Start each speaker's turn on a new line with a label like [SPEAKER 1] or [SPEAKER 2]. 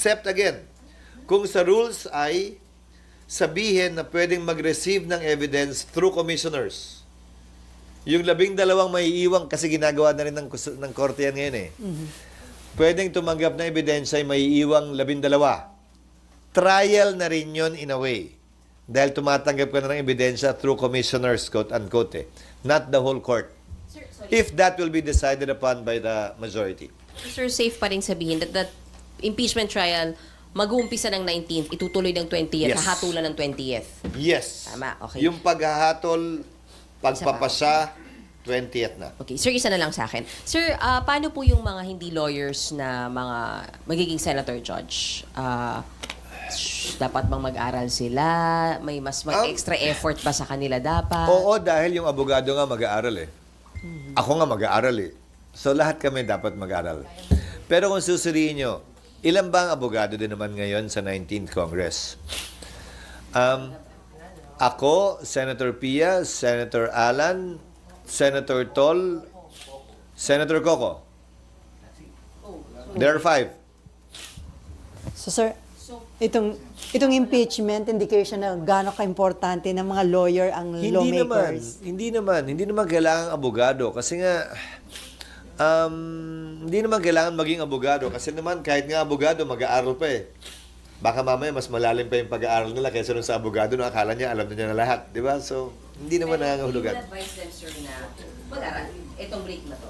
[SPEAKER 1] Except again, kung sa rules ay sabihin na pwedeng mag-receive ng evidence through commissioners. Yung 12 may iiwang, kasi ginagawa na rin ng korte yan ngayon eh. Pwedeng tumanggap na ebidensya ay may iiwang 12. Trial na rin yun in a way. Dahil tumatanggap ka na ng ebidensya through commissioners, quote-unquote eh. Not the whole court.
[SPEAKER 2] Sir, sorry.
[SPEAKER 1] If that will be decided upon by the majority.
[SPEAKER 2] Sir, safe pa rin sabihin that impeachment trial mag-uumpisa ng 19th, itutuloy ng 20th,
[SPEAKER 1] Yes.
[SPEAKER 2] hahatulan ng 20th.
[SPEAKER 1] Yes.
[SPEAKER 2] Tama, okay.
[SPEAKER 1] Yung paghahatol, pagpapasa, 20th na.
[SPEAKER 2] Okay, sir, isa na lang sa akin. Sir, paano po yung mga hindi lawyers na mga magiging senator judge? Dapat bang mag-aral sila? May mas extra effort ba sa kanila dapat?
[SPEAKER 1] Oo, dahil yung abogado nga mag-aaral eh. Ako nga mag-aaral eh. So lahat kami dapat mag-aral. Pero kung susuriin nyo, ilan ba ang abogado din naman ngayon sa 19th Congress? Ako, Senator Pia, Senator Alan, Senator Tol, Senator Coco. There are 5.
[SPEAKER 3] So sir, itong impeachment indication na gaano ka-importante ng mga lawyer ang lawmakers.
[SPEAKER 1] Hindi naman kailangan abogado kasi nga hindi naman kailangan maging abogado kasi naman kahit nga abogado mag-aaral pa eh. Baka mamaya mas malalim pa yung pag-aaral nila kaysa dun sa abogado na akala niya alam na niya na lahat, di ba? So, hindi naman nangangahulugan.
[SPEAKER 2] advise them, sir, na mag-aral itong break na to?